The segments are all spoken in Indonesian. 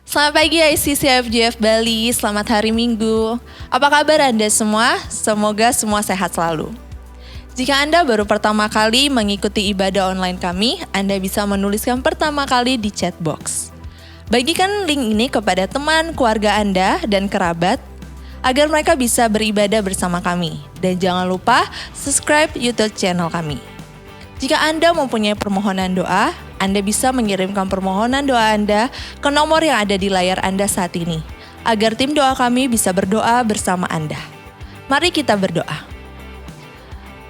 Selamat pagi ICCFJF Bali, selamat hari Minggu. Apa kabar Anda semua? Semoga semua sehat selalu. Jika Anda baru pertama kali mengikuti ibadah online kami, Anda bisa menuliskan pertama kali di chat box. Bagikan link ini kepada teman, keluarga Anda, dan kerabat, agar mereka bisa beribadah bersama kami. Dan jangan lupa subscribe YouTube channel kami. Jika Anda mempunyai permohonan doa, Anda bisa mengirimkan permohonan doa Anda ke nomor yang ada di layar Anda saat ini, agar tim doa kami bisa berdoa bersama Anda. Mari kita berdoa.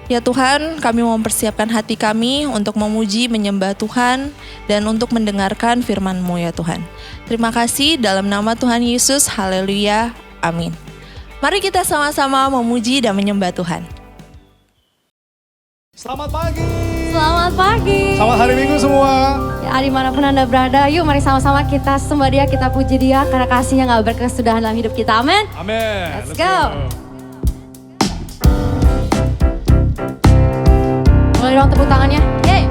Ya Tuhan, kami mau mempersiapkan hati kami untuk memuji, menyembah Tuhan, dan untuk mendengarkan firman-Mu ya Tuhan. Terima kasih dalam nama Tuhan Yesus, haleluya, amin. Mari kita sama-sama memuji dan menyembah Tuhan. Selamat pagi. Selamat pagi. Selamat hari Minggu semua. Ya, dimanapun Anda berada, yuk mari sama-sama kita sembah Dia, kita puji Dia karena kasih-Nya gak berkesudahan dalam hidup kita. Amin. Amin. Let's go. Mulai dong tepuk tangannya. Yeay.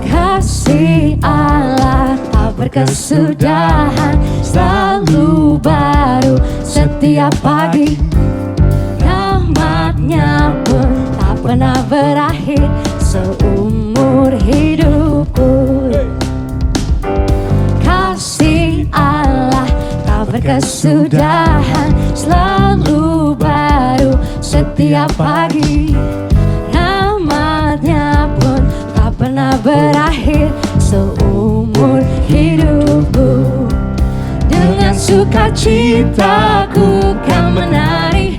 Kasih Allah tak berkesudahan, selalu baru setiap pagi. Rahmat-Nya pun tak pernah berakhir seumur hidupku. Kasih Allah tak berkesudahan, selalu baru setiap pagi. Rahmat-Nya pun tak pernah berakhir seumur hidupku. Dengan sukacita ku kan menari,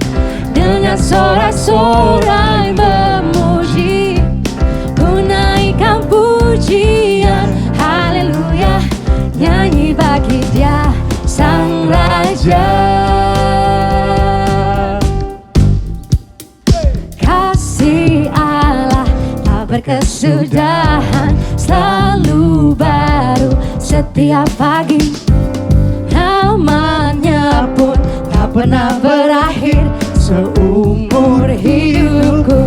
dengan sorak-sorai memuji, ku naikkan pujian, haleluya, nyanyi bagi Dia Sang Raja. Kasih Allah tak berkesudahan, selalu baru setiap pagi. Rahmat-Nya pun tak pernah berakhir seumur hidupku.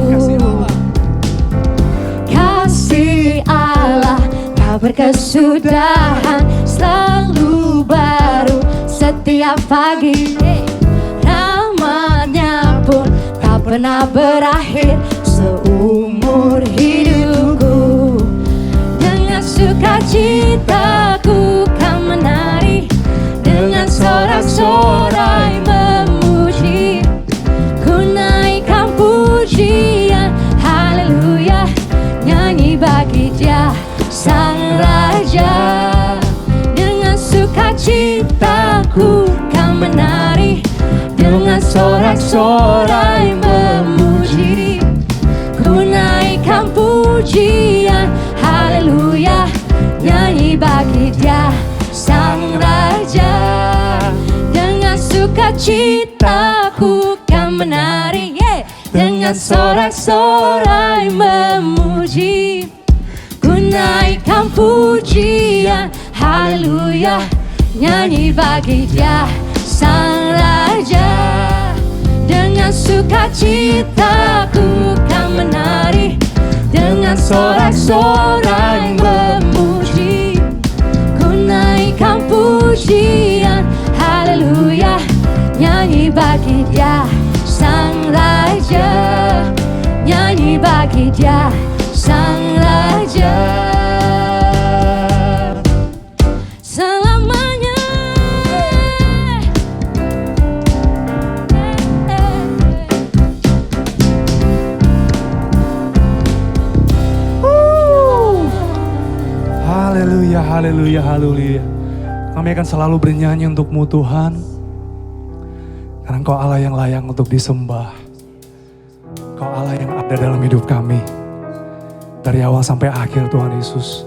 Kasih Allah tak berkesudahan, selalu baru setiap pagi. Rahmat-Nya pun tak pernah berakhir seumur hidupku. Dengan sukacita ku kan menari, dengan sorak-sorai memuji, ku naikkan pujian, haleluya, nyanyi bagi Dia Sang Raja. Dengan sukacita ku kan menari, dengan sorak-sorai memuji, ku naikkan pujian, haleluya, nyanyi bagi Dia Sang Raja. Dengan sukacita ku kan menari, dengan sorak-sorai memuji, ku naikkan pujian, haleluya, nyanyi bagi Dia Sang Raja. Dengan sukacita ku kan menari, dengan sorak-sorai memuji, ku naikkan pujian, haleluya, nyanyi bagi Dia Sang Raja, nyanyi bagi Dia Sang Raja. Selamanya. Haleluya, haleluya, haleluya. Kami akan selalu bernyanyi untuk-Mu Tuhan. Karena Engkau Allah yang layak untuk disembah. Engkau Allah yang ada dalam hidup kami. Dari awal sampai akhir Tuhan Yesus.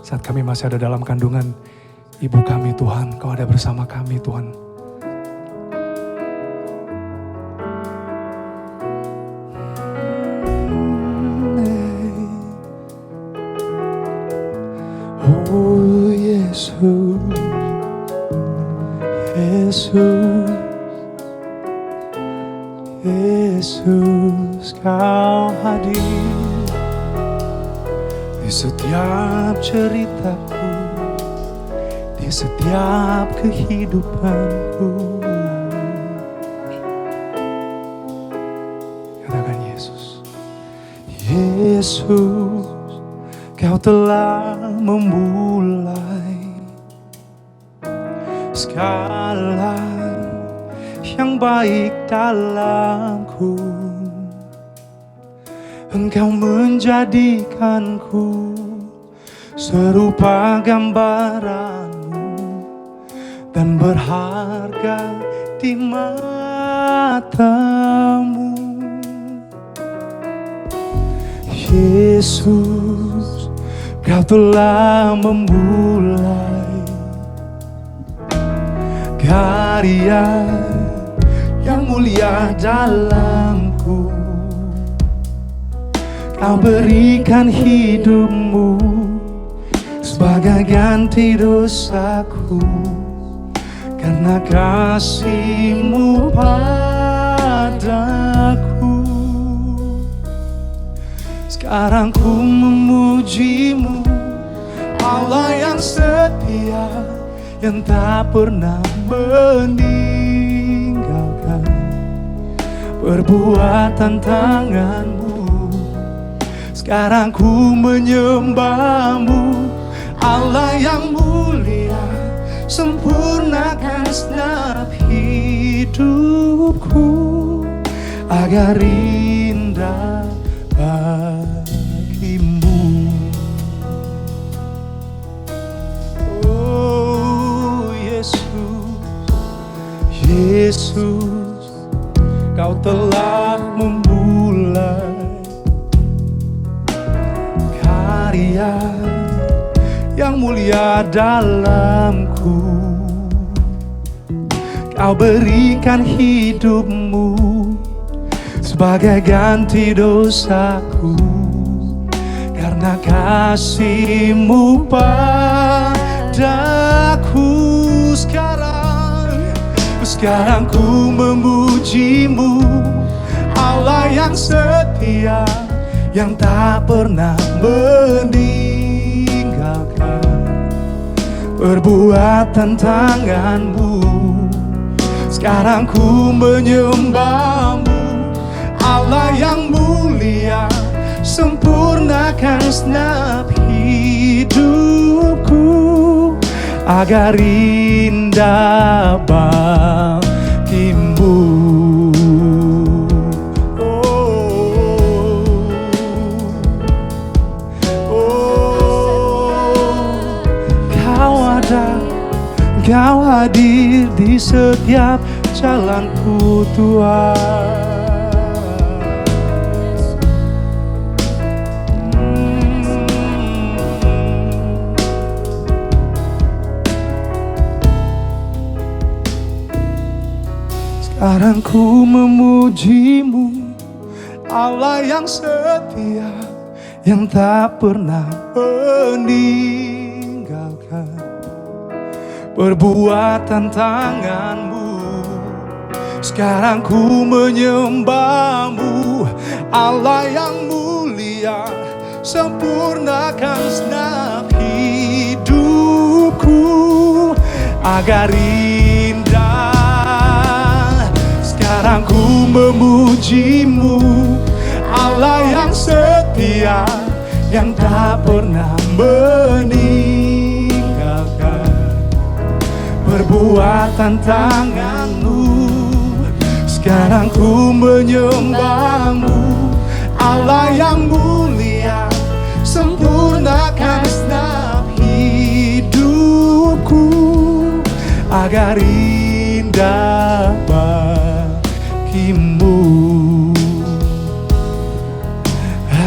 Saat kami masih ada dalam kandungan ibu kami Tuhan, Engkau ada bersama kami Tuhan. Oh Yesus, Yesus. Yesus, kau hadir di setiap ceritaku, di setiap kehidupanku. Katakan Yesus. Yesus, kau telah memulai segala yang baik dalamku. Engkau menjadikanku serupa gambaranmu dan berharga di matamu. Yesus, kau telah memulai karya yang mulia dalamku. Kau berikan hidupmu sebagai ganti dosaku, karena kasih-Mu padaku. Sekarang ku memuji-Mu, Allah yang setia, yang tak pernah meninggalkan perbuatan tangan-Mu. Sekarang ku menyembah-Mu, Allah yang mulia, sempurnakan segenap hidupku agar indah bagi-Mu. Oh Yesus, Yesus, kau telah memulai karya yang mulia dalamku. Kau berikan hidupmu sebagai ganti dosaku, karena kasih-Mu padaku. Sekarang ku memuji-Mu, Allah yang setia, yang tak pernah meninggalkan perbuatan tangan-Mu. Sekarang ku menyembah-Mu, Allah yang mulia, sempurnakan segenap hidupku agar indah bagi-Mu. Kau hadir di setiap jalanku, Tuhan. Sekarang ku memuji-Mu, Allah yang setia, yang tak pernah meninggalkan perbuatan tangan-Mu. Sekarang ku menyembah-Mu, Allah yang mulia, sempurnakan segenap hidupku agar indah. Sekarang ku memuji-Mu, Allah yang setia, yang tak pernah meninggalkan perbuatan tangan-Mu. Sekarang ku menyembah-Mu, Allah yang mulia, sempurnakan segenap hidupku agar indah bagi-Mu,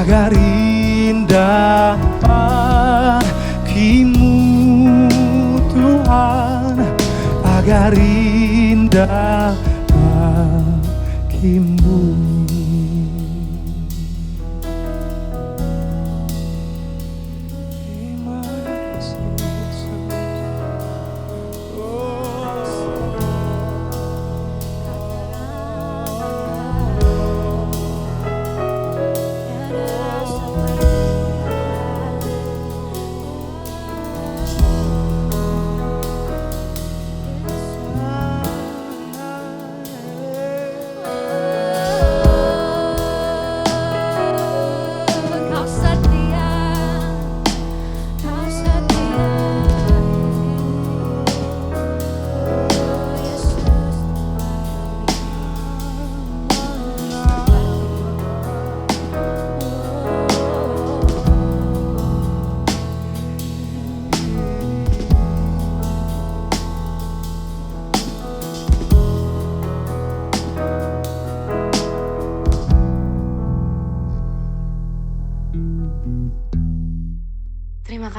agar indah bagi-Mu Tuhan, agar indah bagi-Mu. Terima kasih Yesus.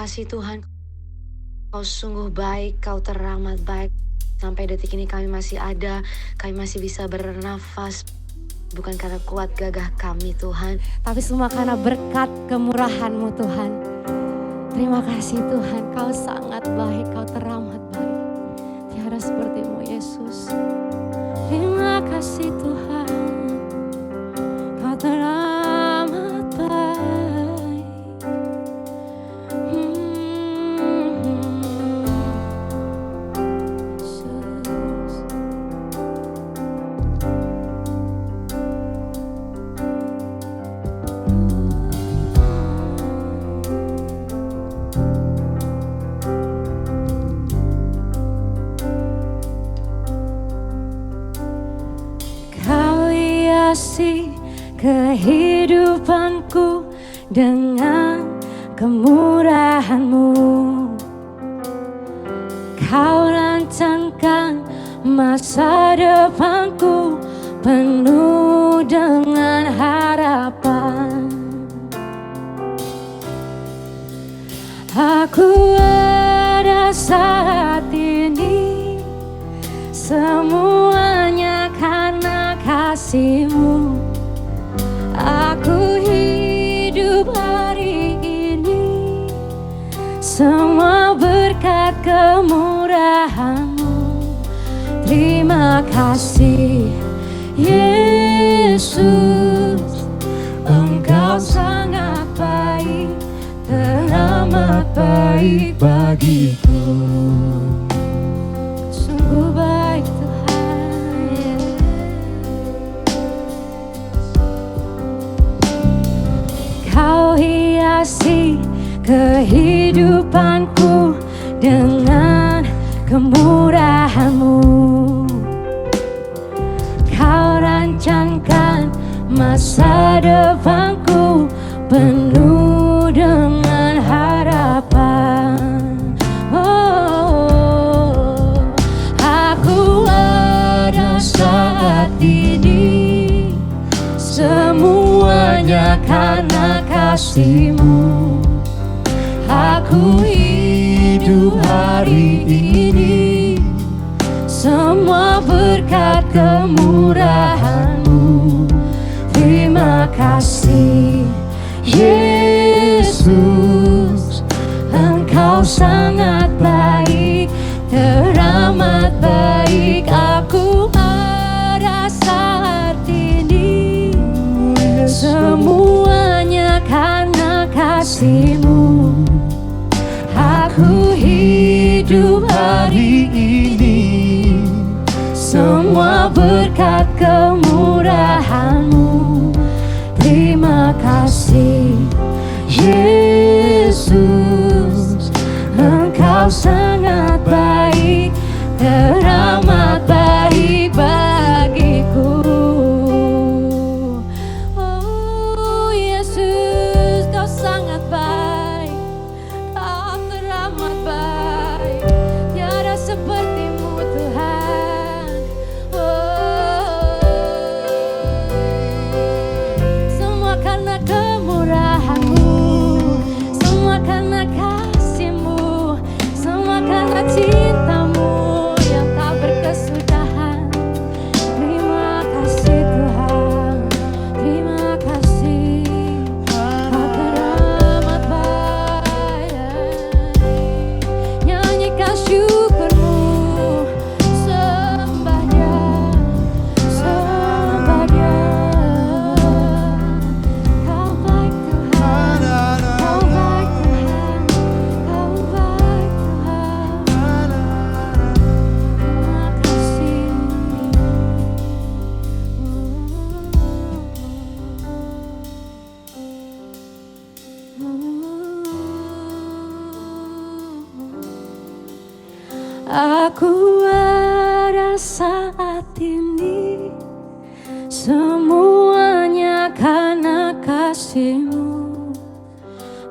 kasih Tuhan, Kau sungguh baik, Kau teramat baik. Sampai detik ini kami masih ada, kami masih bisa bernafas. Bukan karena kuat gagah kami Tuhan, tapi semua karena berkat kemurahan-Mu Tuhan. Terima kasih Tuhan, Kau sangat baik, Kau teramat baik. Tiada seperti-Mu Yesus. Terima kasih Tuhan, Kau teramat baik. Yesus. Kau hiasi kehidupanku dengan kemurahan-Mu. Kau rancangkan masa depanku penuh dengan harapan. Aku ada saat ini, semuanya karena kasih-Mu. Aku hidup hari ini, semua berkat kemurahan-Mu. Terima kasih Yesus, Engkau sangat baik, teramat baik bagiku. Sungguh baik Tuhan. Kau hiasi kehidupanku dengan kemurahan-Mu. Kau rancangkan masa depanku penuh dengan harapan. Oh, aku ada saat ini, semuanya karena kasih-Mu. Aku hidup hari ini, semua berkat kemurahan-Mu. Terima kasih Yesus, Engkau sangat baik, teramat baik. Aku ada saat ini, semuanya karena kasih-Mu. Aku hidup hari ini, semua berkat kemurahan-Mu. Terima kasih Yesus, Engkau sangat baik, teramat baik bagiku. Oh Yesus, Kau sangat baik, Kau teramat baik. Tiada seperti-Mu Tuhan. Semua karena kemurahan-Mu, semua karena kasih-Mu, semua karena cinta-Mu yang tak berkesudahan. Terima kasih Tuhan, terima kasih, Kau teramat baik. Nyanyikan syukur-Mu, sembah Dia, sembah Dia. Kau baik Tuhan, Kau baik Tuhan, Kau baik Tuhan. Terima kasih. Aku ada saat ini, semuanya karena kasih-Mu.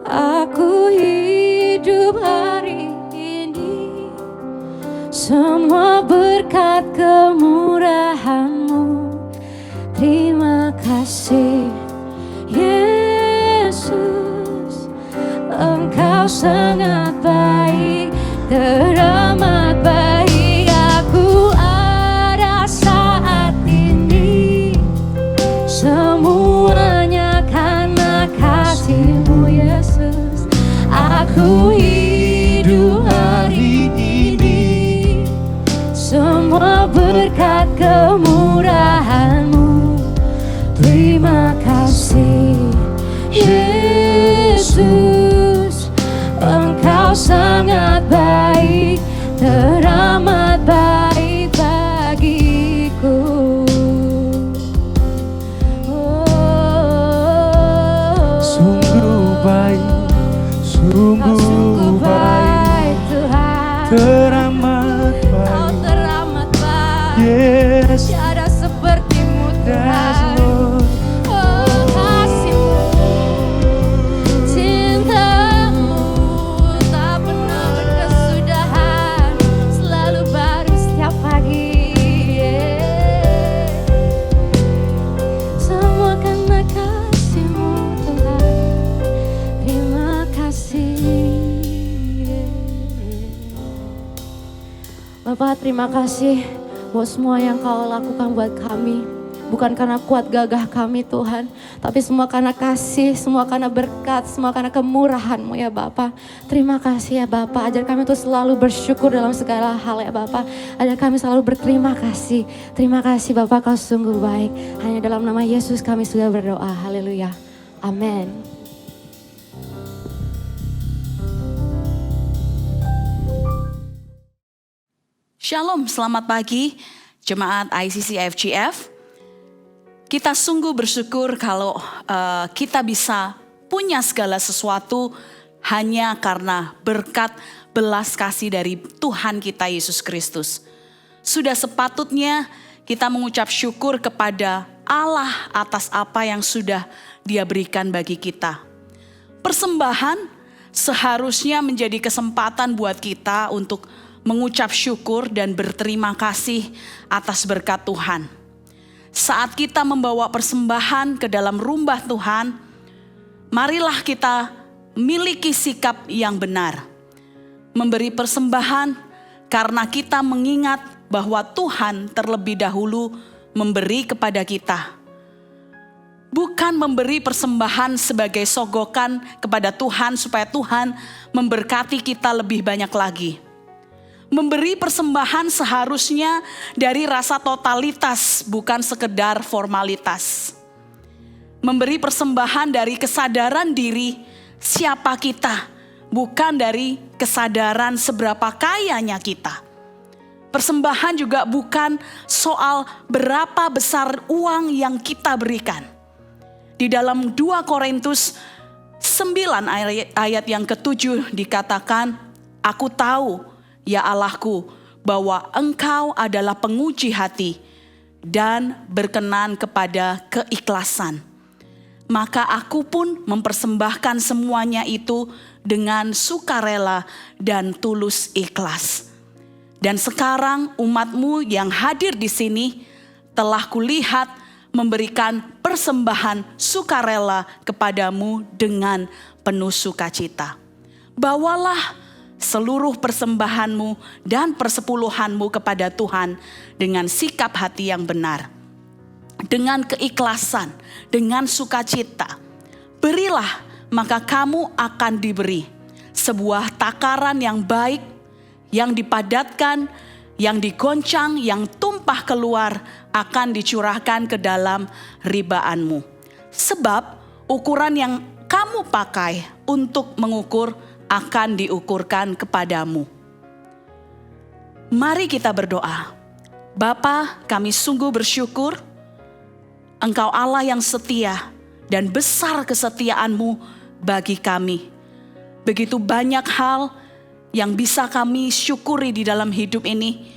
Aku hidup hari ini, semua berkat kemurahan-Mu. Terima kasih Yesus, Engkau Engkau sangat baik, teramat baik. Aku ada saat ini, semuanya karena kasih-Mu Yesus. Aku hidup hari ini, semua berkat kemurahan-Mu. Terima kasih Yesus, Engkau sangat baik, teramat baik bagiku. Sungguh baik, sungguh baik, Tuhan. teramat Kau baik. teramat baik. Yes, Tiada seperti-Mu yes Tuhan. Lord. Oh, kasih-Mu, cinta-Mu tak pernah berkesudahan, selalu baru setiap pagi. Semua karena kasih-Mu Tuhan. Terima kasih. Bapak, terima kasih buat semua yang Kau lakukan buat kami. Bukan karena kuat gagah kami Tuhan, tapi semua karena kasih, semua karena berkat, semua karena kemurahan-Mu ya Bapak. Terima kasih ya Bapak, ajar kami untuk selalu bersyukur dalam segala hal ya Bapak. Ajar kami selalu berterima kasih. Terima kasih Bapak, Kau sungguh baik. Hanya dalam nama Yesus kami sudah berdoa. Haleluya. Amin. Shalom, selamat pagi Jemaat ICC FGF. Kita sungguh bersyukur kalau kita bisa punya segala sesuatu hanya karena berkat belas kasih dari Tuhan kita Yesus Kristus. Sudah sepatutnya kita mengucap syukur kepada Allah atas apa yang sudah Dia berikan bagi kita. Persembahan seharusnya menjadi kesempatan buat kita untuk mengucap syukur dan berterima kasih atas berkat Tuhan. Saat kita membawa persembahan ke dalam rumah Tuhan, marilah kita miliki sikap yang benar. Memberi persembahan karena kita mengingat bahwa Tuhan terlebih dahulu memberi kepada kita. Bukan memberi persembahan sebagai sogokan kepada Tuhan supaya Tuhan memberkati kita lebih banyak lagi. Memberi persembahan seharusnya dari rasa totalitas, bukan sekedar formalitas. Memberi persembahan dari kesadaran diri siapa kita, bukan dari kesadaran seberapa kayanya kita. Persembahan juga bukan soal berapa besar uang yang kita berikan. Di dalam 2 Korintus 9 ayat yang ke-7 dikatakan, aku tahu ya Allahku, bahwa Engkau adalah penguji hati dan berkenan kepada keikhlasan. Maka aku pun mempersembahkan semuanya itu dengan sukarela dan tulus ikhlas. Dan sekarang umat-Mu yang hadir di sini telah kulihat memberikan persembahan sukarela kepadamu dengan penuh sukacita. Bawalah seluruh persembahanmu dan persepuluhanmu kepada Tuhan dengan sikap hati yang benar. Dengan keikhlasan, dengan sukacita. Berilah, maka kamu akan diberi. Sebuah takaran yang baik, yang dipadatkan, yang digoncang, yang tumpah keluar, akan dicurahkan ke dalam ribaanmu. Sebab ukuran yang kamu pakai untuk mengukur akan diukurkan kepadamu. Mari kita berdoa. Bapa, kami sungguh bersyukur Engkau Allah yang setia dan besar kesetiaan-Mu bagi kami. Begitu banyak hal yang bisa kami syukuri di dalam hidup ini.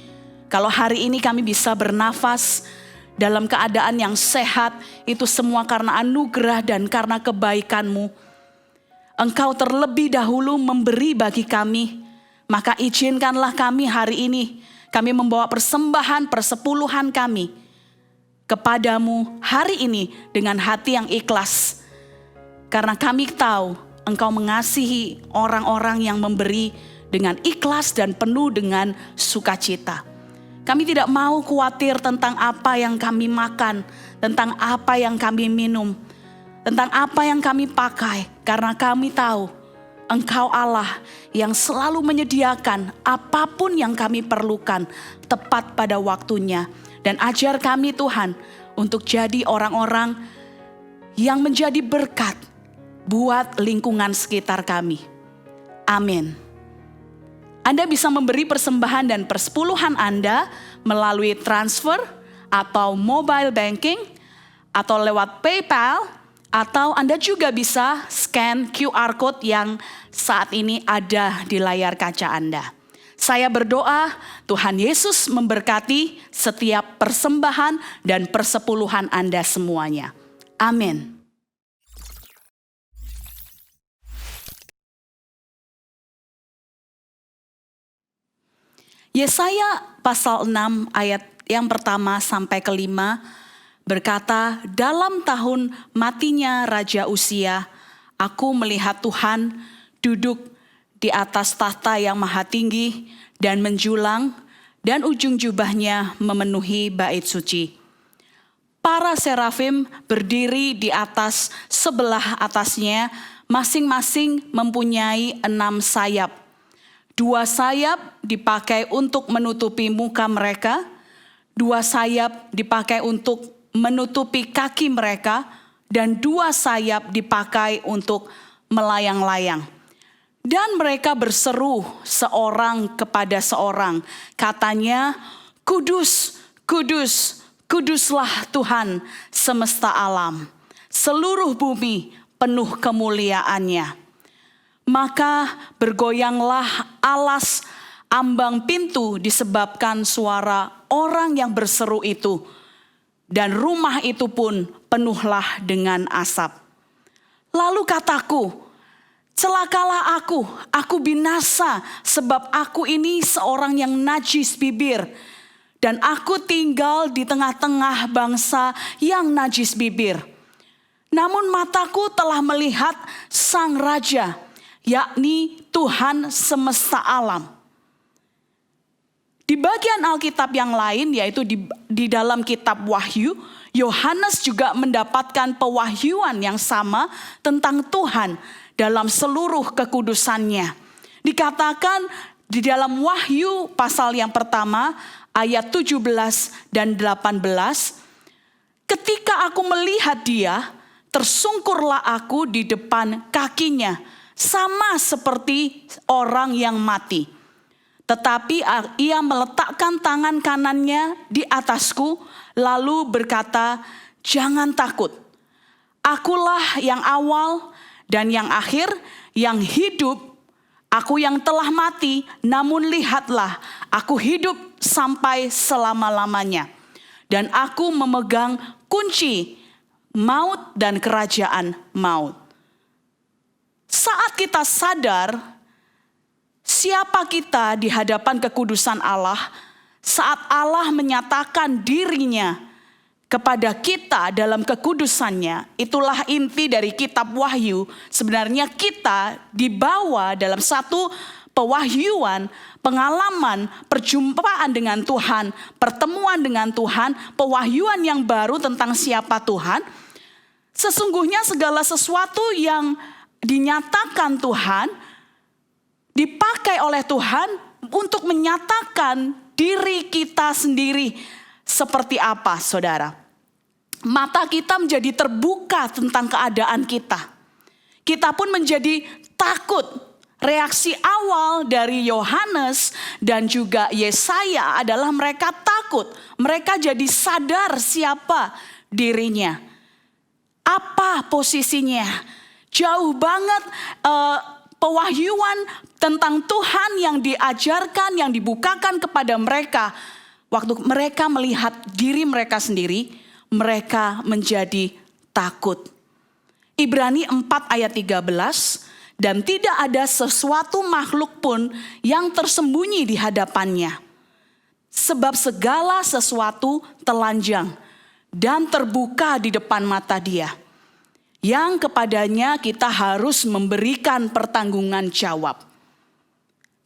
Kalau hari ini kami bisa bernafas dalam keadaan yang sehat, itu semua karena anugerah dan karena kebaikan-Mu. Engkau terlebih dahulu memberi bagi kami, maka izinkanlah kami hari ini, kami membawa persembahan persepuluhan kami kepadamu hari ini dengan hati yang ikhlas. Karena kami tahu Engkau mengasihi orang-orang yang memberi dengan ikhlas dan penuh dengan sukacita. Kami tidak mau khawatir tentang apa yang kami makan, tentang apa yang kami minum, tentang apa yang kami pakai, karena kami tahu Engkau Allah yang selalu menyediakan apapun yang kami perlukan tepat pada waktunya. Dan ajar kami Tuhan untuk jadi orang-orang yang menjadi berkat buat lingkungan sekitar kami. Amin. Anda bisa memberi persembahan dan persepuluhan Anda melalui transfer atau mobile banking atau lewat PayPal, atau Anda juga bisa scan QR code yang saat ini ada di layar kaca Anda. Saya berdoa Tuhan Yesus memberkati setiap persembahan dan persepuluhan Anda semuanya. Amin. Yesaya pasal 6 ayat yang pertama sampai kelima berkata, dalam tahun matinya Raja Uzia, aku melihat Tuhan duduk di atas tahta yang maha tinggi dan menjulang, dan ujung jubahnya memenuhi bait suci. Para serafim berdiri di atas sebelah atasnya, masing-masing mempunyai 6 sayap. 2 sayap dipakai untuk menutupi muka mereka, 2 sayap dipakai untuk menutupi kaki mereka, dan 2 sayap dipakai untuk melayang-layang. Dan mereka berseru seorang kepada seorang, katanya, Kudus, kudus, kuduslah Tuhan semesta alam. Seluruh bumi penuh kemuliaannya. Maka bergoyanglah alas ambang pintu disebabkan suara orang yang berseru itu. Dan rumah itu pun penuhlah dengan asap. Lalu kataku, celakalah aku binasa sebab aku ini seorang yang najis bibir. Dan aku tinggal di tengah-tengah bangsa yang najis bibir. Namun mataku telah melihat Sang Raja, yakni Tuhan semesta alam. Di bagian Alkitab yang lain, yaitu di dalam kitab Wahyu, Yohanes juga mendapatkan pewahyuan yang sama tentang Tuhan dalam seluruh kekudusannya. Dikatakan di dalam Wahyu pasal yang pertama ayat 17 dan 18, ketika aku melihat dia, tersungkurlah aku di depan kakinya, sama seperti orang yang mati. Tetapi ia meletakkan tangan kanannya di atasku, lalu berkata, jangan takut. Akulah yang awal dan yang akhir, yang hidup. Aku yang telah mati, namun lihatlah, aku hidup sampai selama-lamanya. Dan aku memegang kunci maut dan kerajaan maut. Saat kita sadar siapa kita di hadapan kekudusan Allah, saat Allah menyatakan dirinya kepada kita dalam kekudusannya, itulah inti dari kitab Wahyu. Sebenarnya kita dibawa dalam satu pewahyuan, pengalaman, perjumpaan dengan Tuhan, pertemuan dengan Tuhan, pewahyuan yang baru tentang siapa Tuhan. Sesungguhnya segala sesuatu yang dinyatakan Tuhan, dipakai oleh Tuhan untuk menyatakan diri kita sendiri seperti apa, saudara. Mata kita menjadi terbuka tentang keadaan kita. Kita pun menjadi takut. Reaksi awal dari Yohanes dan juga Yesaya adalah mereka takut. Mereka jadi sadar siapa dirinya. Apa posisinya? Jauh banget pewahyuan tentang Tuhan yang diajarkan, yang dibukakan kepada mereka. Waktu mereka melihat diri mereka sendiri, mereka menjadi takut. Ibrani 4 ayat 13, dan tidak ada sesuatu makhluk pun yang tersembunyi di hadapannya. Sebab segala sesuatu telanjang dan terbuka di depan mata Dia. yang kepadanya kita harus memberikan pertanggungan jawab.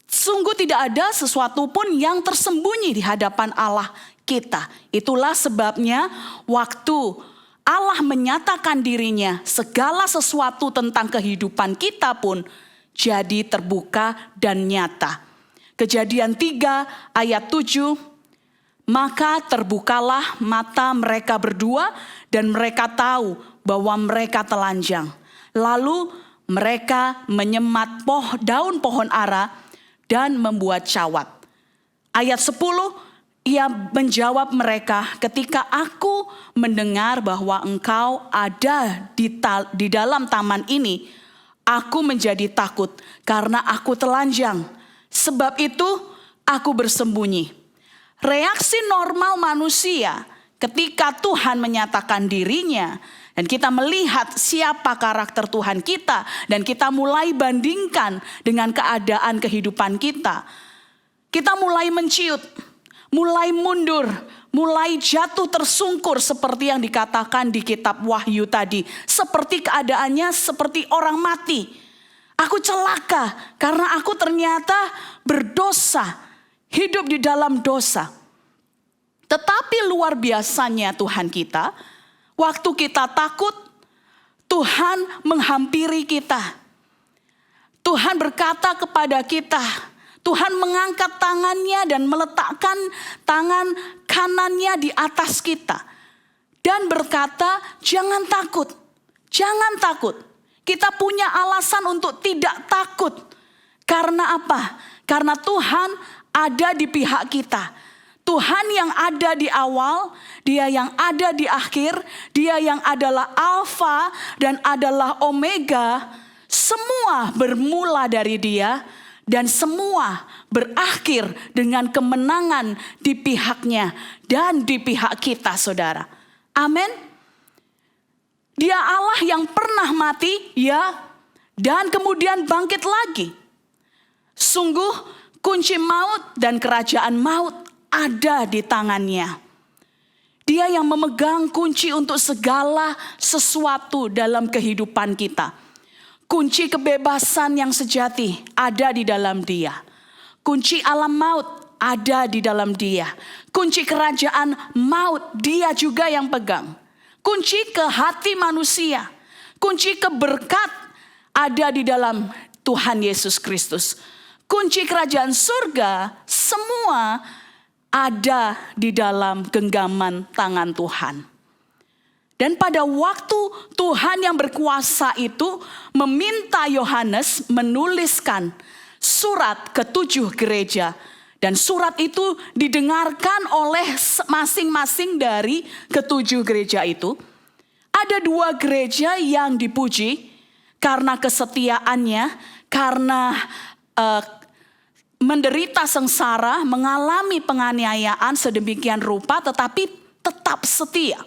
Sungguh tidak ada sesuatu pun yang tersembunyi di hadapan Allah kita. Itulah sebabnya waktu Allah menyatakan dirinya, segala sesuatu tentang kehidupan kita pun jadi terbuka dan nyata. Kejadian 3 ayat 7, maka terbukalah mata mereka berdua dan mereka tahu bahwa mereka telanjang. Lalu mereka menyemat daun pohon ara dan membuat cawat. Ayat 10, ia menjawab mereka, ketika aku mendengar bahwa engkau ada di dalam taman ini, aku menjadi takut karena aku telanjang. Sebab itu aku bersembunyi. Reaksi normal manusia ketika Tuhan menyatakan dirinya dan kita melihat siapa karakter Tuhan kita dan kita mulai bandingkan dengan keadaan kehidupan kita. Kita mulai menciut, mulai mundur, mulai jatuh tersungkur seperti yang dikatakan di kitab Wahyu tadi. Seperti keadaannya seperti orang mati. Aku celaka karena aku ternyata berdosa, hidup di dalam dosa. Tetapi luar biasanya Tuhan kita, waktu kita takut, Tuhan menghampiri kita. Tuhan berkata kepada kita, Tuhan mengangkat tangannya dan meletakkan tangan kanannya di atas kita. Dan berkata, jangan takut, jangan takut. Kita punya alasan untuk tidak takut. Karena apa? Karena Tuhan ada di pihak kita. Tuhan yang ada di awal, Dia yang ada di akhir, Dia yang adalah Alfa dan adalah Omega. Semua bermula dari Dia dan semua berakhir dengan kemenangan di pihaknya dan di pihak kita, saudara. Amin. Dia Allah yang pernah mati, ya, dan kemudian bangkit lagi. Sungguh kunci maut dan kerajaan maut ada di tangannya. Dia yang memegang kunci untuk segala sesuatu dalam kehidupan kita. Kunci kebebasan yang sejati ada di dalam Dia. Kunci alam maut ada di dalam Dia. Kunci kerajaan maut Dia juga yang pegang. Kunci ke hati manusia. Kunci keberkat ada di dalam Tuhan Yesus Kristus. Kunci kerajaan surga semua ada di dalam genggaman tangan Tuhan. Dan pada waktu Tuhan yang berkuasa itu meminta Yohanes menuliskan surat ke 7 gereja. Dan surat itu didengarkan oleh masing-masing dari ke-7 gereja itu. Ada 2 gereja yang dipuji karena kesetiaannya, karena menderita sengsara, mengalami penganiayaan sedemikian rupa tetapi tetap setia.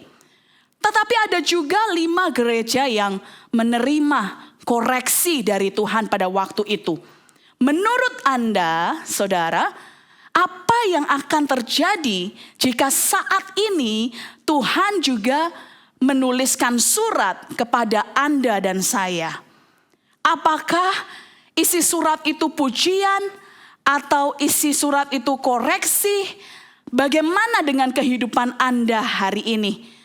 Tetapi ada juga 5 gereja yang menerima koreksi dari Tuhan pada waktu itu. Menurut Anda, saudara, apa yang akan terjadi jika saat ini Tuhan juga menuliskan surat kepada Anda dan saya? Apakah isi surat itu pujian atau isi surat itu koreksi? Bagaimana dengan kehidupan Anda hari ini?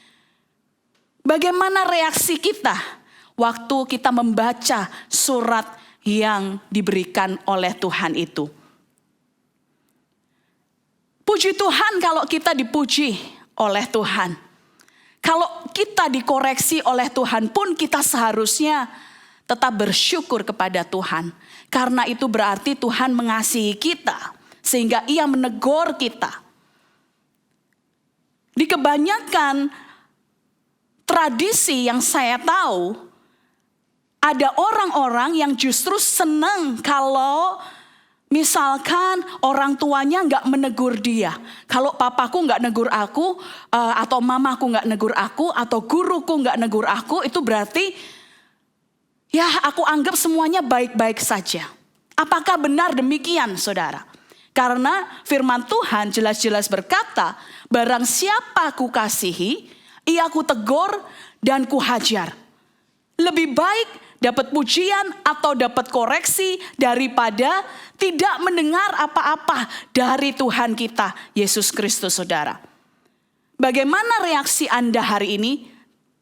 Bagaimana reaksi kita waktu kita membaca surat yang diberikan oleh Tuhan itu? Puji Tuhan kalau kita dipuji oleh Tuhan. Kalau kita dikoreksi oleh Tuhan pun kita seharusnya tetap bersyukur kepada Tuhan. Karena itu berarti Tuhan mengasihi kita sehingga Ia menegur kita. Di kebanyakan tradisi yang saya tahu, ada orang-orang yang justru senang kalau misalkan orang tuanya nggak menegur dia. Kalau papaku nggak negur aku, atau mamaku nggak negur aku, atau guruku nggak negur aku, itu berarti ya aku anggap semuanya baik-baik saja. Apakah benar demikian, saudara? Karena firman Tuhan jelas-jelas berkata, barang siapa ku kasihi, Ia ku tegur dan ku hajar. Lebih baik dapat pujian atau dapat koreksi daripada tidak mendengar apa-apa dari Tuhan kita, Yesus Kristus, saudara. Bagaimana reaksi Anda hari ini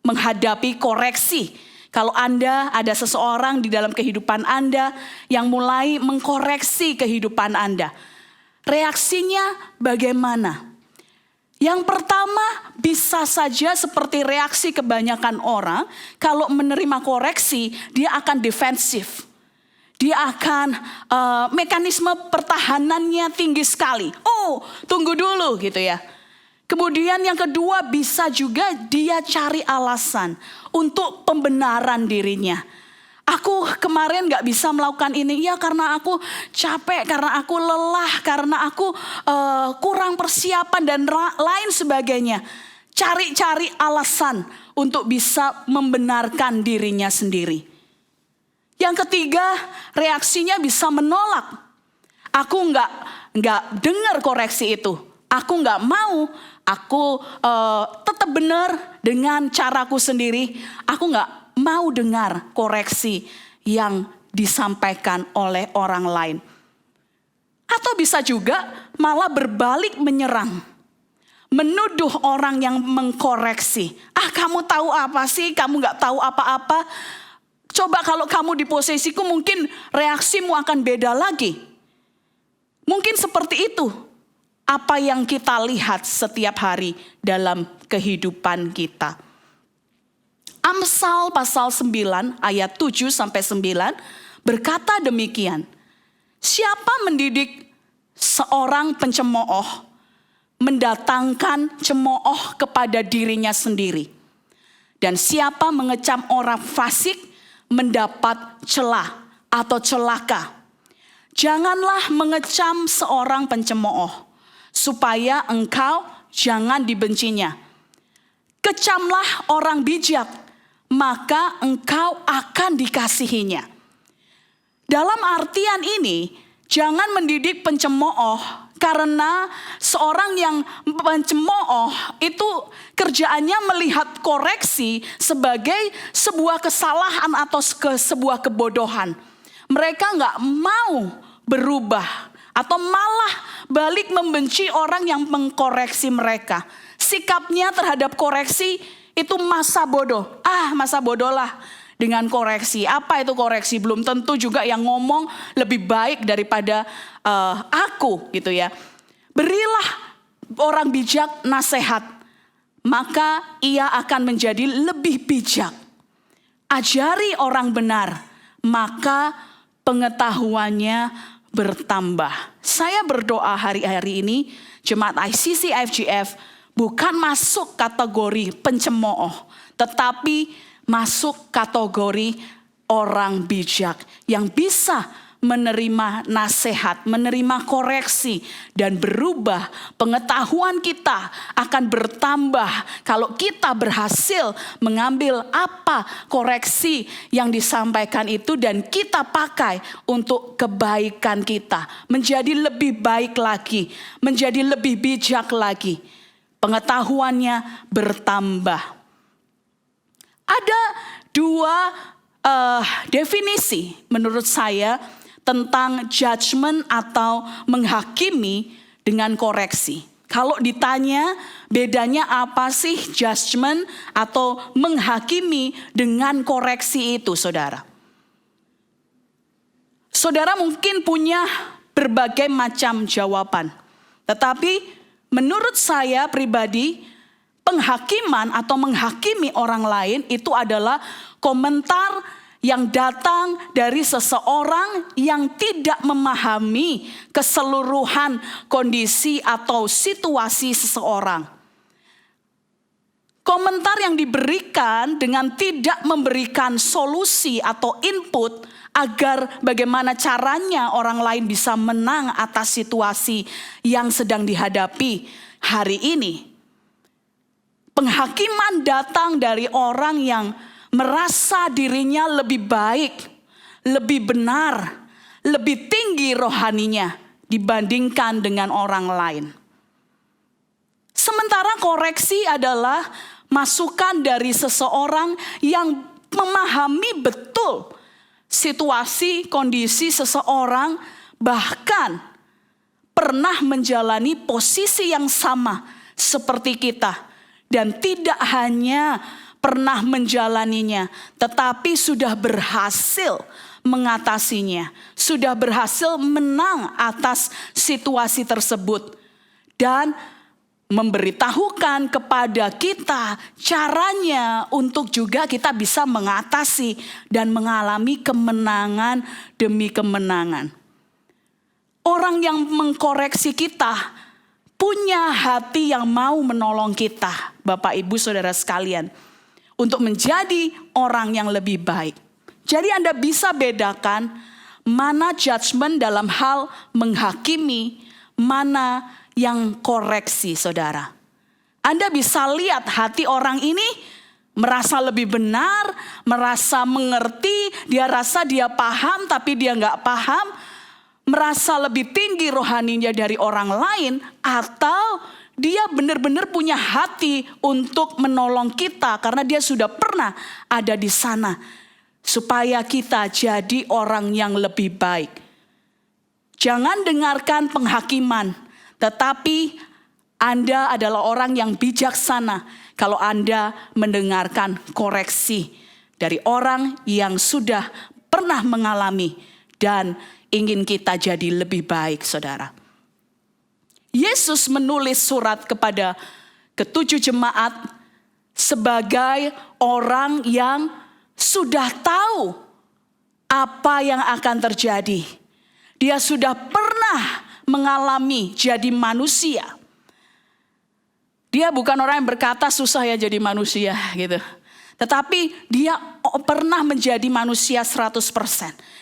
menghadapi koreksi? Kalau Anda ada seseorang di dalam kehidupan Anda yang mulai mengkoreksi kehidupan Anda, reaksinya bagaimana? Yang pertama, bisa saja seperti reaksi kebanyakan orang, kalau menerima koreksi, dia akan defensif. Dia akan mekanisme pertahanannya tinggi sekali. Oh, tunggu dulu gitu ya. Kemudian yang kedua, bisa juga dia cari alasan untuk pembenaran dirinya. Aku kemarin gak bisa melakukan ini, ya karena aku capek, karena aku lelah, karena aku kurang persiapan dan lain sebagainya. Cari-cari alasan untuk bisa membenarkan dirinya sendiri. Yang ketiga, reaksinya bisa menolak. Aku gak dengar koreksi itu. Aku gak mau, aku tetap benar dengan caraku sendiri. Aku gak mau dengar koreksi yang disampaikan oleh orang lain. Atau bisa juga malah berbalik menyerang. Menuduh orang yang mengkoreksi. Kamu tahu apa sih? Kamu gak tahu apa-apa. Coba kalau kamu di posisiku mungkin reaksimu akan beda lagi. Mungkin seperti itu. Apa yang kita lihat setiap hari dalam kehidupan kita. Amsal pasal 9 ayat 7 sampai 9 berkata demikian. Siapa mendidik seorang pencemooh, mendatangkan cemooh kepada dirinya sendiri. Dan siapa mengecam orang fasik, mendapat celah atau celaka. Janganlah mengecam seorang pencemooh, supaya engkau jangan dibencinya. Kecamlah orang bijak, maka engkau akan dikasihinya. Dalam artian ini, jangan mendidik pencemooh, karena seorang yang pencemooh itu kerjaannya melihat koreksi sebagai sebuah kesalahan atau sebuah kebodohan. Mereka gak mau berubah atau malah balik membenci orang yang mengkoreksi mereka. Sikapnya terhadap koreksi itu masa bodoh. Masa bodoh lah dengan koreksi. Apa itu koreksi? Belum tentu juga yang ngomong lebih baik daripada aku gitu ya. Berilah orang bijak nasihat, maka ia akan menjadi lebih bijak. Ajari orang benar, maka pengetahuannya bertambah. Saya berdoa hari-hari ini Jemaat ICC FGF bukan masuk kategori pencemooh, tetapi masuk kategori orang bijak yang bisa menerima nasihat, menerima koreksi, dan berubah. Pengetahuan kita akan bertambah kalau kita berhasil mengambil apa koreksi yang disampaikan itu dan kita pakai untuk kebaikan kita. Menjadi lebih baik lagi, menjadi lebih bijak lagi. Pengetahuannya bertambah. Ada dua definisi menurut saya tentang judgment atau menghakimi dengan koreksi. Kalau ditanya bedanya apa sih judgment atau menghakimi dengan koreksi itu, saudara? Saudara mungkin punya berbagai macam jawaban. Tetapi menurut saya pribadi, penghakiman atau menghakimi orang lain itu adalah komentar yang datang dari seseorang yang tidak memahami keseluruhan kondisi atau situasi seseorang. Komentar yang diberikan dengan tidak memberikan solusi atau input agar bagaimana caranya orang lain bisa menang atas situasi yang sedang dihadapi hari ini. Penghakiman datang dari orang yang merasa dirinya lebih baik, lebih benar, lebih tinggi rohaninya dibandingkan dengan orang lain. Sementara koreksi adalah masukan dari seseorang yang memahami betul situasi, kondisi seseorang, bahkan pernah menjalani posisi yang sama seperti kita. Dan tidak hanya pernah menjalaninya, tetapi sudah berhasil mengatasinya. Sudah berhasil menang atas situasi tersebut. Dan memberitahukan kepada kita caranya untuk juga kita bisa mengatasi dan mengalami kemenangan demi kemenangan. Orang yang mengkoreksi kita punya hati yang mau menolong kita, Bapak Ibu Saudara sekalian, untuk menjadi orang yang lebih baik. Jadi Anda bisa bedakan mana judgment dalam hal menghakimi, mana yang koreksi, saudara. Anda bisa lihat hati orang ini merasa lebih benar, merasa mengerti, dia rasa dia paham tapi dia nggak paham, merasa lebih tinggi rohaninya dari orang lain, atau dia benar-benar punya hati untuk menolong kita karena dia sudah pernah ada di sana supaya kita jadi orang yang lebih baik. Jangan dengarkan penghakiman, tetapi Anda adalah orang yang bijaksana kalau Anda mendengarkan koreksi dari orang yang sudah pernah mengalami dan ingin kita jadi lebih baik, saudara. Yesus menulis surat kepada ketujuh jemaat sebagai orang yang sudah tahu apa yang akan terjadi. Dia sudah pernah mengalami jadi manusia. Dia bukan orang yang berkata susah ya jadi manusia gitu. Tetapi dia pernah menjadi manusia 100%.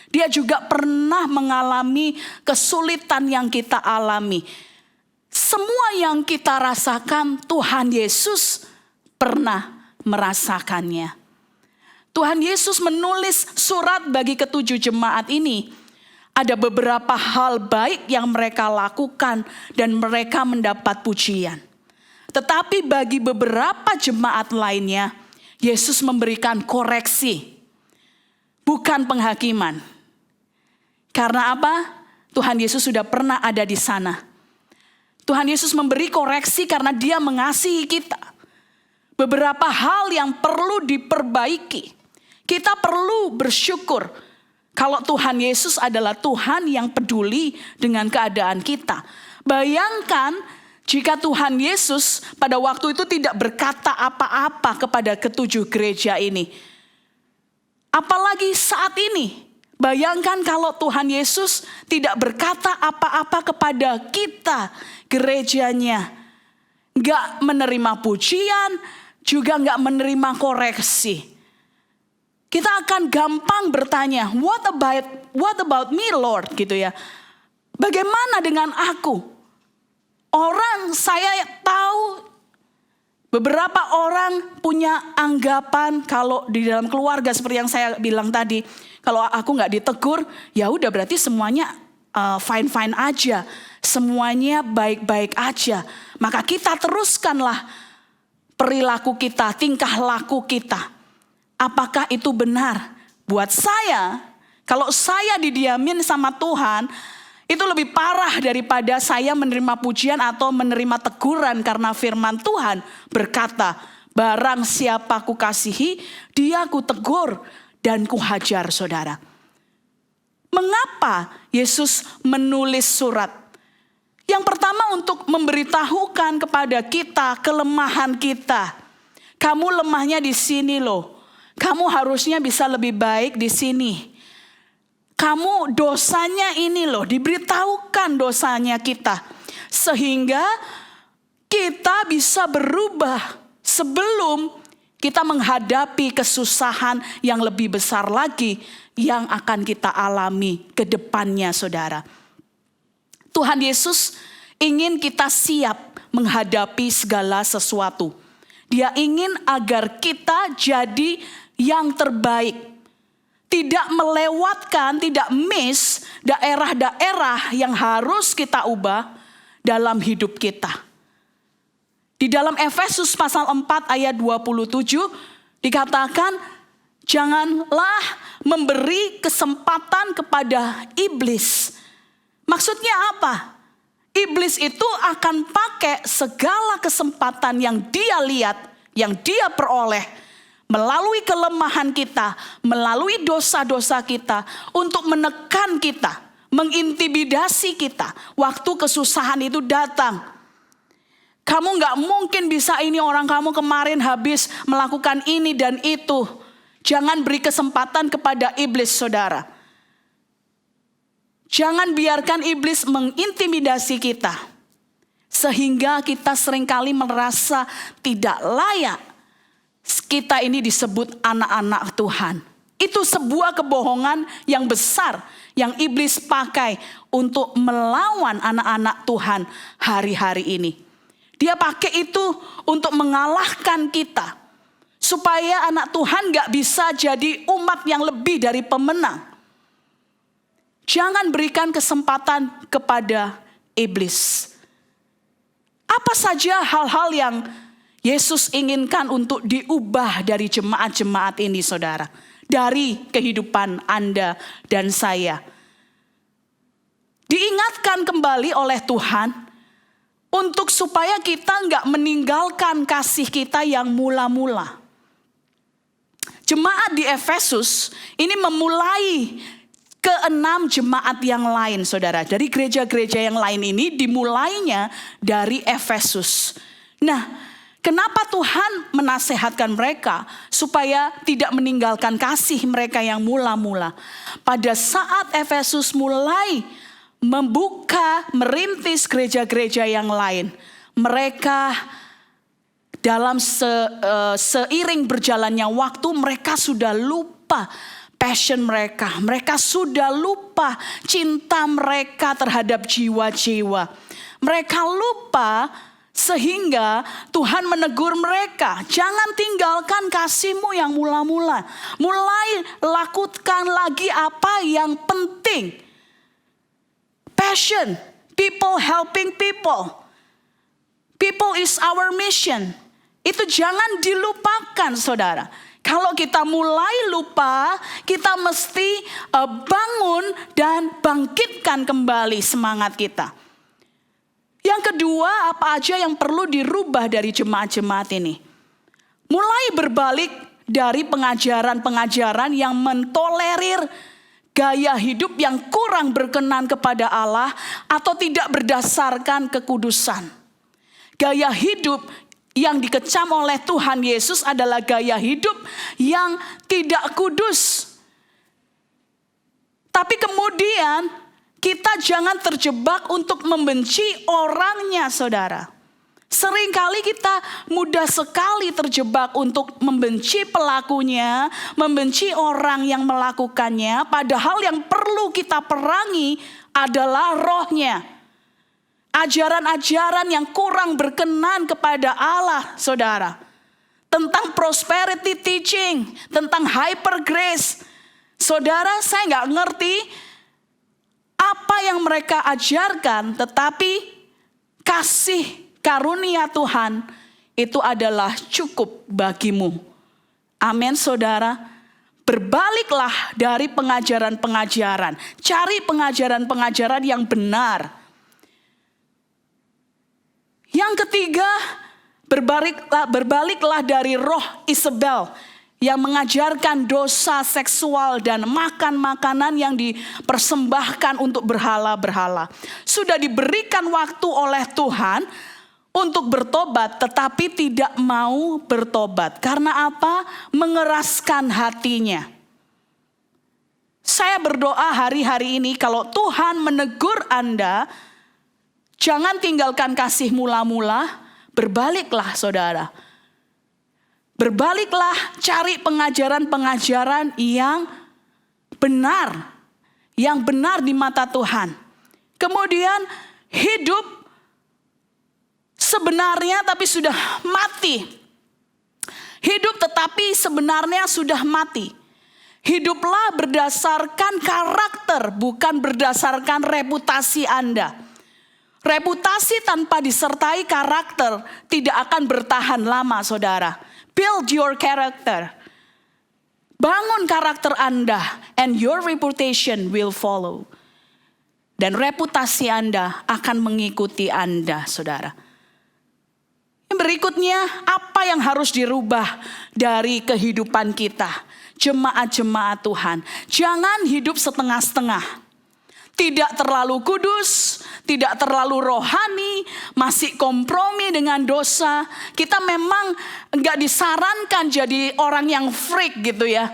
Dia juga pernah mengalami kesulitan yang kita alami. Semua yang kita rasakan Tuhan Yesus pernah merasakannya. Tuhan Yesus menulis surat bagi ketujuh jemaat ini. Ada beberapa hal baik yang mereka lakukan dan mereka mendapat pujian. Tetapi bagi beberapa jemaat lainnya, Yesus memberikan koreksi, bukan penghakiman. Karena apa? Tuhan Yesus sudah pernah ada di sana. Tuhan Yesus memberi koreksi karena Dia mengasihi kita. Beberapa hal yang perlu diperbaiki. Kita perlu bersyukur kalau Tuhan Yesus adalah Tuhan yang peduli dengan keadaan kita. Bayangkan jika Tuhan Yesus pada waktu itu tidak berkata apa-apa kepada ketujuh gereja ini. Apalagi saat ini. Bayangkan kalau Tuhan Yesus tidak berkata apa-apa kepada kita, gerejanya. Gak menerima pujian, juga gak menerima koreksi. Kita akan gampang bertanya, what about me Lord? Gitu ya. Bagaimana dengan aku? Orang saya tahu beberapa orang punya anggapan kalau di dalam keluarga seperti yang saya bilang tadi. Kalau aku gak ditegur, ya udah berarti semuanya fine-fine aja. Semuanya baik-baik aja. Maka kita teruskanlah perilaku kita, tingkah laku kita. Apakah itu benar? Buat saya, kalau saya didiamin sama Tuhan, itu lebih parah daripada saya menerima pujian atau menerima teguran karena firman Tuhan berkata, barang siapa ku kasihi, dia ku tegur dan ku hajar, saudara. Mengapa Yesus menulis surat? Yang pertama untuk memberitahukan kepada kita kelemahan kita. Kamu lemahnya di sini loh. Kamu harusnya bisa lebih baik di sini. Kamu dosanya ini loh, diberitahukan dosanya kita. Sehingga kita bisa berubah sebelum kita menghadapi kesusahan yang lebih besar lagi yang akan kita alami ke depannya, saudara. Tuhan Yesus ingin kita siap menghadapi segala sesuatu. Dia ingin agar kita jadi yang terbaik. Tidak melewatkan, tidak miss daerah-daerah yang harus kita ubah dalam hidup kita. Di dalam Efesus pasal 4 ayat 27 dikatakan, Janganlah memberi kesempatan kepada iblis. Maksudnya apa? Iblis itu akan pakai segala kesempatan yang dia lihat, yang dia peroleh, melalui kelemahan kita, melalui dosa-dosa kita, untuk menekan kita, mengintimidasi kita. Waktu kesusahan itu datang. Kamu gak mungkin bisa ini, orang kamu kemarin habis melakukan ini dan itu. Jangan beri kesempatan kepada iblis, saudara. Jangan biarkan iblis mengintimidasi kita. Sehingga kita seringkali merasa tidak layak. Kita ini disebut anak-anak Tuhan. Itu sebuah kebohongan yang besar yang iblis pakai untuk melawan anak-anak Tuhan hari-hari ini. Dia pakai itu untuk mengalahkan kita. Supaya anak Tuhan gak bisa jadi umat yang lebih dari pemenang. Jangan berikan kesempatan kepada iblis. Apa saja hal-hal yang Yesus inginkan untuk diubah dari jemaat-jemaat ini, saudara? Dari kehidupan Anda dan saya. Diingatkan kembali oleh Tuhan untuk supaya kita nggak meninggalkan kasih kita yang mula-mula. Jemaat di Efesus ini memulai ke-6 jemaat yang lain, saudara. Dari gereja-gereja yang lain ini dimulainya dari Efesus. Nah, kenapa Tuhan menasehatkan mereka supaya tidak meninggalkan kasih mereka yang mula-mula? Pada saat Efesus mulai membuka, merintis gereja-gereja yang lain, mereka dalam seiring berjalannya waktu, mereka sudah lupa passion mereka. Mereka sudah lupa cinta mereka terhadap jiwa-jiwa. Mereka lupa sehingga Tuhan menegur mereka. Jangan tinggalkan kasihmu yang mula-mula. Mulai lakukan lagi apa yang penting. Passion, people helping people. People is our mission. Itu jangan dilupakan, saudara. Kalau kita mulai lupa, kita mesti bangun dan bangkitkan kembali semangat kita. Yang kedua, apa aja yang perlu dirubah dari jemaat-jemaat ini? Mulai berbalik dari pengajaran-pengajaran yang mentolerir gaya hidup yang kurang berkenan kepada Allah atau tidak berdasarkan kekudusan. Gaya hidup yang dikecam oleh Tuhan Yesus adalah gaya hidup yang tidak kudus. Tapi kemudian kita jangan terjebak untuk membenci orangnya, saudara. Seringkali kita mudah sekali terjebak untuk membenci pelakunya, membenci orang yang melakukannya, padahal yang perlu kita perangi adalah rohnya. Ajaran-ajaran yang kurang berkenan kepada Allah, saudara. Tentang prosperity teaching, tentang hyper grace. Saudara, saya nggak ngerti apa yang mereka ajarkan, tetapi kasih karunia Tuhan itu adalah cukup bagimu. Amin, saudara. Berbaliklah dari pengajaran-pengajaran. Cari pengajaran-pengajaran yang benar. Yang ketiga, berbaliklah dari roh Isabel yang mengajarkan dosa seksual dan makan makanan yang dipersembahkan untuk berhala-berhala. Sudah diberikan waktu oleh Tuhan untuk bertobat, tetapi tidak mau bertobat. Karena apa? Mengeraskan hatinya. Saya berdoa hari-hari ini kalau Tuhan menegur Anda, jangan tinggalkan kasih mula-mula, berbaliklah, saudara. Berbaliklah, cari pengajaran-pengajaran yang benar di mata Tuhan. Kemudian hidup sebenarnya tapi sudah mati. Hidup tetapi sebenarnya sudah mati. Hiduplah berdasarkan karakter, bukan berdasarkan reputasi Anda. Reputasi tanpa disertai karakter tidak akan bertahan lama, saudara. Build your character. Bangun karakter Anda, and your reputation will follow. Dan reputasi Anda akan mengikuti Anda, saudara. Yang berikutnya, apa yang harus dirubah dari kehidupan kita? Jemaat-jemaat Tuhan, jangan hidup setengah-setengah. Tidak terlalu kudus, tidak terlalu rohani, masih kompromi dengan dosa. Kita memang enggak disarankan jadi orang yang freak gitu ya.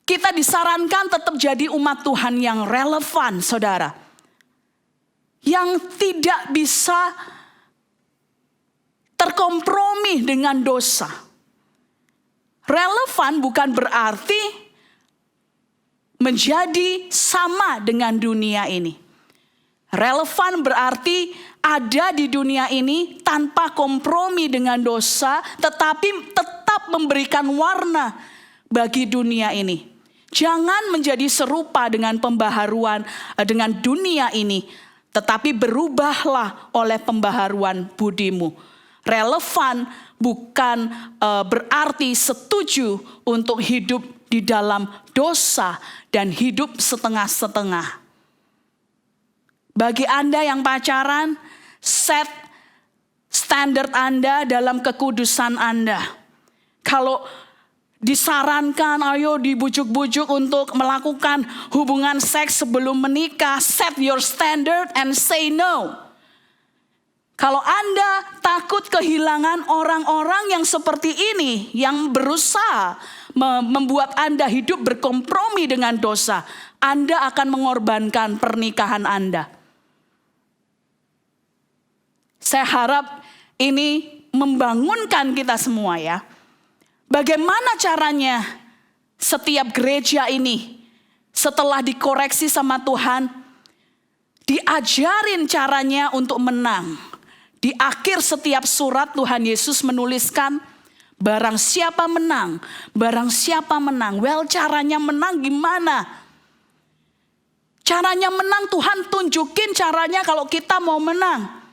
Kita disarankan tetap jadi umat Tuhan yang relevan, saudara. Yang tidak bisa terkompromi dengan dosa. Relevan bukan berarti menjadi sama dengan dunia ini. Relevan berarti ada di dunia ini tanpa kompromi dengan dosa, tetapi tetap memberikan warna bagi dunia ini. Jangan menjadi serupa dengan pembaharuan dengan dunia ini, tetapi berubahlah oleh pembaharuan budimu. Relevan bukan berarti setuju untuk hidup di dalam dosa dan hidup setengah-setengah. Bagi Anda yang pacaran, set standar Anda dalam kekudusan Anda. Kalau disarankan, ayo dibujuk-bujuk untuk melakukan hubungan seks sebelum menikah, set your standard and say no. Kalau Anda takut kehilangan orang-orang yang seperti ini, yang berusaha membuat Anda hidup berkompromi dengan dosa, Anda akan mengorbankan pernikahan Anda. Saya harap ini membangunkan kita semua ya. Bagaimana caranya setiap gereja ini setelah dikoreksi sama Tuhan, diajarin caranya untuk menang. Di akhir setiap surat Tuhan Yesus menuliskan, barang siapa menang, barang siapa menang. Well, caranya menang gimana? Caranya menang Tuhan tunjukin caranya kalau kita mau menang.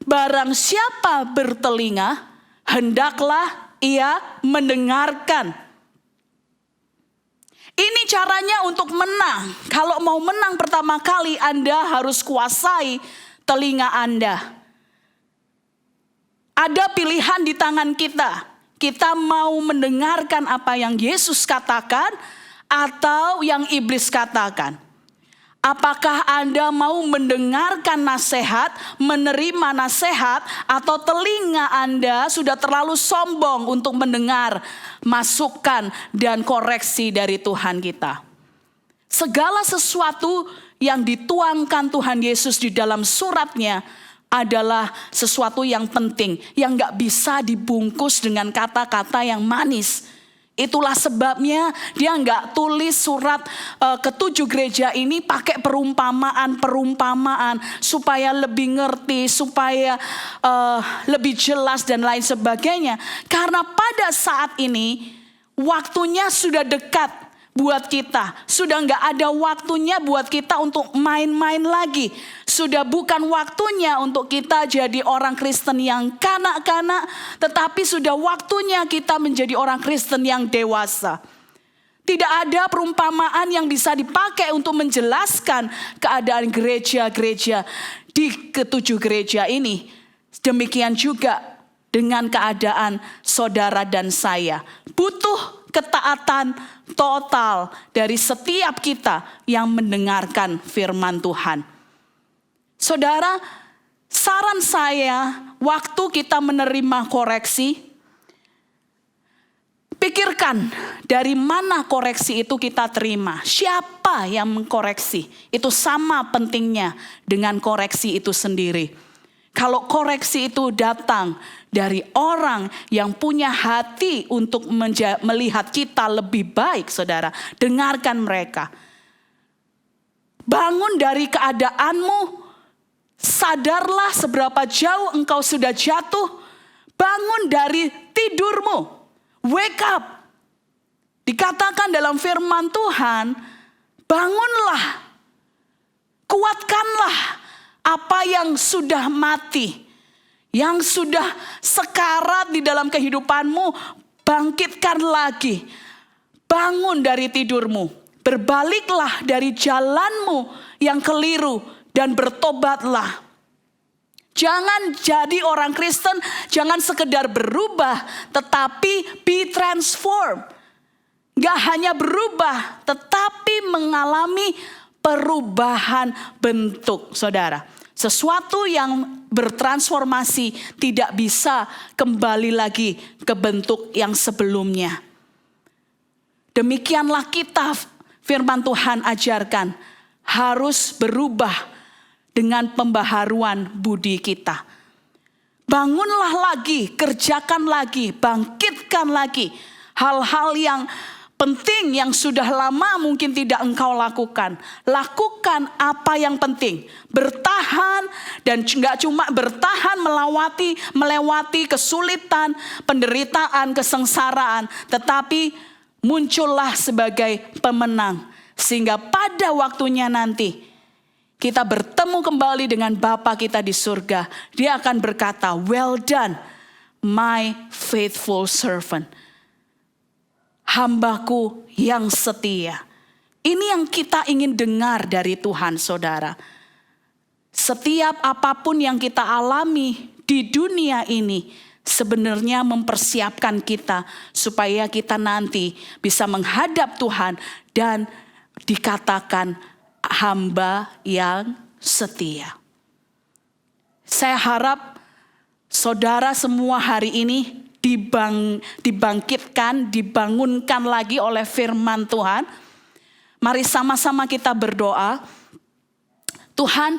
Barang siapa bertelinga, hendaklah ia mendengarkan. Ini caranya untuk menang. Kalau mau menang pertama kali, Anda harus kuasai telinga Anda. Ada pilihan di tangan kita. Kita mau mendengarkan apa yang Yesus katakan atau yang iblis katakan. Apakah Anda mau mendengarkan nasihat, menerima nasihat, atau telinga Anda sudah terlalu sombong untuk mendengar masukan dan koreksi dari Tuhan kita? Segala sesuatu yang dituangkan Tuhan Yesus di dalam suratnya adalah sesuatu yang penting, yang gak bisa dibungkus dengan kata-kata yang manis. Itulah sebabnya dia gak tulis surat ke-7 gereja ini pakai perumpamaan supaya lebih ngerti, supaya lebih jelas dan lain sebagainya. Karena pada saat ini waktunya sudah dekat buat kita. Sudah gak ada waktunya buat kita untuk main-main lagi. Sudah bukan waktunya untuk kita jadi orang Kristen yang kanak-kanak, tetapi sudah waktunya kita menjadi orang Kristen yang dewasa. Tidak ada perumpamaan yang bisa dipakai untuk menjelaskan keadaan gereja-gereja di ke-7 gereja ini. Demikian juga dengan keadaan saudara dan saya. Butuh ketaatan total dari setiap kita yang mendengarkan firman Tuhan. Saudara, saran saya waktu kita menerima koreksi, pikirkan dari mana koreksi itu kita terima. Siapa yang mengkoreksi? Itu sama pentingnya dengan koreksi itu sendiri. Kalau koreksi itu datang dari orang yang punya hati untuk melihat kita lebih baik, saudara, dengarkan mereka. Bangun dari keadaanmu, sadarlah seberapa jauh engkau sudah jatuh. Bangun dari tidurmu, wake up. Dikatakan dalam firman Tuhan, bangunlah, kuatkanlah apa yang sudah mati, yang sudah sekarat di dalam kehidupanmu, bangkitkan lagi. bangun dari tidurmu, berbaliklah dari jalanmu yang keliru dan bertobatlah. Jangan jadi orang Kristen, jangan sekedar berubah, tetapi be transformed. Gak hanya berubah, tetapi mengalami perubahan bentuk, saudara. Sesuatu yang bertransformasi tidak bisa kembali lagi ke bentuk yang sebelumnya. Demikianlah kita, firman Tuhan ajarkan, harus berubah dengan pembaharuan budi kita. Bangunlah lagi, kerjakan lagi, bangkitkan lagi hal-hal yang penting yang sudah lama mungkin tidak engkau lakukan. Lakukan apa yang penting. Bertahan, dan gak cuma bertahan melewati kesulitan, penderitaan, kesengsaraan. Tetapi muncullah sebagai pemenang. Sehingga pada waktunya nanti kita bertemu kembali dengan Bapa kita di surga. Dia akan berkata, well done my faithful servant. Hambaku yang setia. Ini yang kita ingin dengar dari Tuhan, saudara. Setiap apapun yang kita alami di dunia ini sebenarnya mempersiapkan kita supaya kita nanti bisa menghadap Tuhan dan dikatakan hamba yang setia. Saya harap saudara semua hari ini dibangkitkan, dibangunkan lagi oleh firman Tuhan. Mari sama-sama kita berdoa. Tuhan,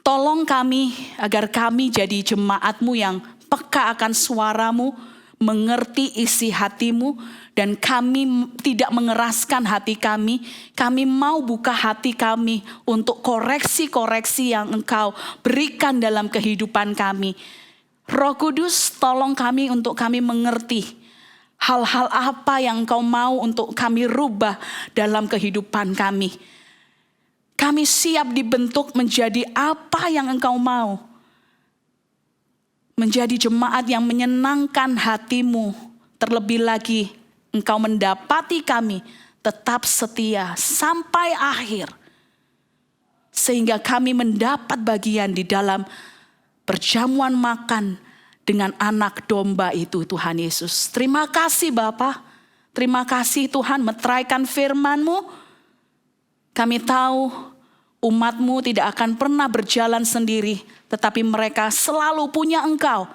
tolong kami agar kami jadi jemaat-Mu yang peka akan suara-Mu, mengerti isi hati-Mu, dan kami tidak mengeraskan hati kami. Kami mau buka hati kami untuk koreksi-koreksi yang Engkau berikan dalam kehidupan kami. Roh Kudus, tolong kami untuk kami mengerti hal-hal apa yang Engkau mau untuk kami rubah dalam kehidupan kami. Kami siap dibentuk menjadi apa yang Engkau mau. Menjadi jemaat yang menyenangkan hati-Mu. Terlebih lagi, Engkau mendapati kami tetap setia sampai akhir. Sehingga kami mendapat bagian di dalam perjamuan makan dengan anak domba itu, Tuhan Yesus. Terima kasih Bapa. Terima kasih Tuhan, meteraikan firman-Mu. Kami tahu umat-Mu tidak akan pernah berjalan sendiri. Tetapi mereka selalu punya Engkau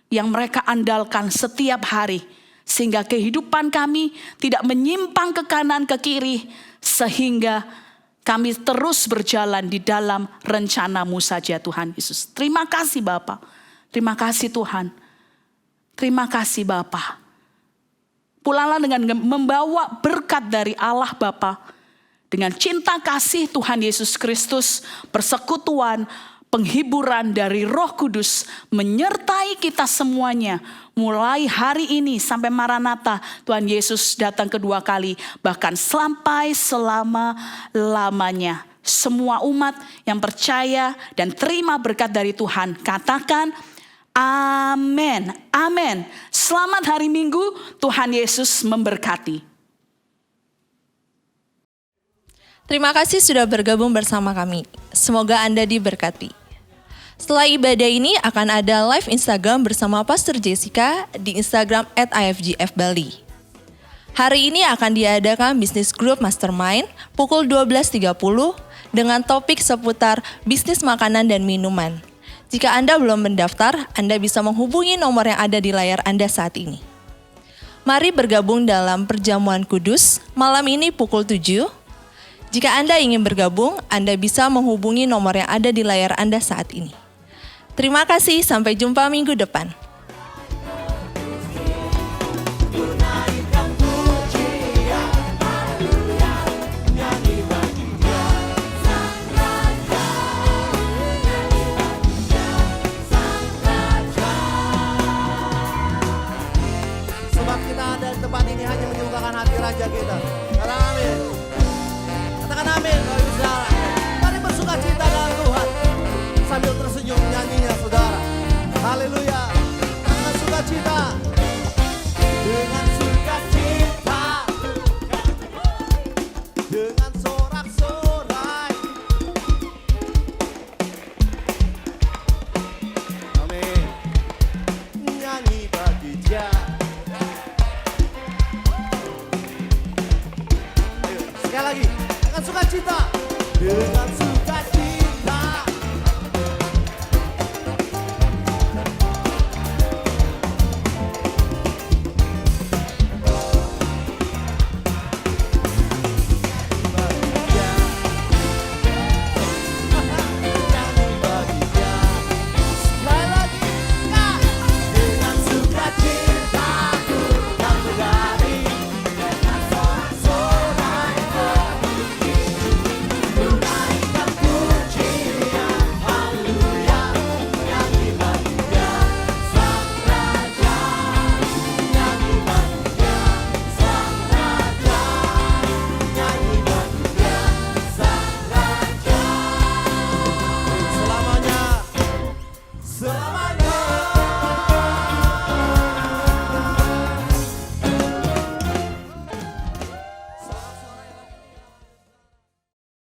yang mereka andalkan setiap hari. Sehingga kehidupan kami tidak menyimpang ke kanan ke kiri. Sehingga kami terus berjalan di dalam rencana-Mu saja Tuhan Yesus. Terima kasih Bapa. Terima kasih Tuhan. Terima kasih Bapa. Pulanglah dengan membawa berkat dari Allah Bapa. Dengan cinta kasih Tuhan Yesus Kristus, persekutuan, penghiburan dari Roh Kudus menyertai kita semuanya. Mulai hari ini sampai Maranatha, Tuhan Yesus datang kedua kali. Bahkan sampai selama-lamanya. Semua umat yang percaya dan terima berkat dari Tuhan, katakan amin. Amin. Selamat hari Minggu, Tuhan Yesus memberkati. Terima kasih sudah bergabung bersama kami. Semoga Anda diberkati. Setelah ibadah ini akan ada live Instagram bersama Pastor Jessica di Instagram @ifgfbali. Hari ini akan diadakan Business Group Mastermind pukul 12.30 dengan topik seputar bisnis makanan dan minuman. Jika Anda belum mendaftar, Anda bisa menghubungi nomor yang ada di layar Anda saat ini. Mari bergabung dalam perjamuan kudus malam ini pukul 7. Jika Anda ingin bergabung, Anda bisa menghubungi nomor yang ada di layar Anda saat ini. Terima kasih, sampai jumpa minggu depan. Sebab kita ada di tempat ini hanya menyukakan hati Raja kita. Katakan amin. Katakan amin kalau bisa. Mari bersuka cita dalam Tuhan. Sambil tersenyum nyanyinya saudara. Haleluya. Engkau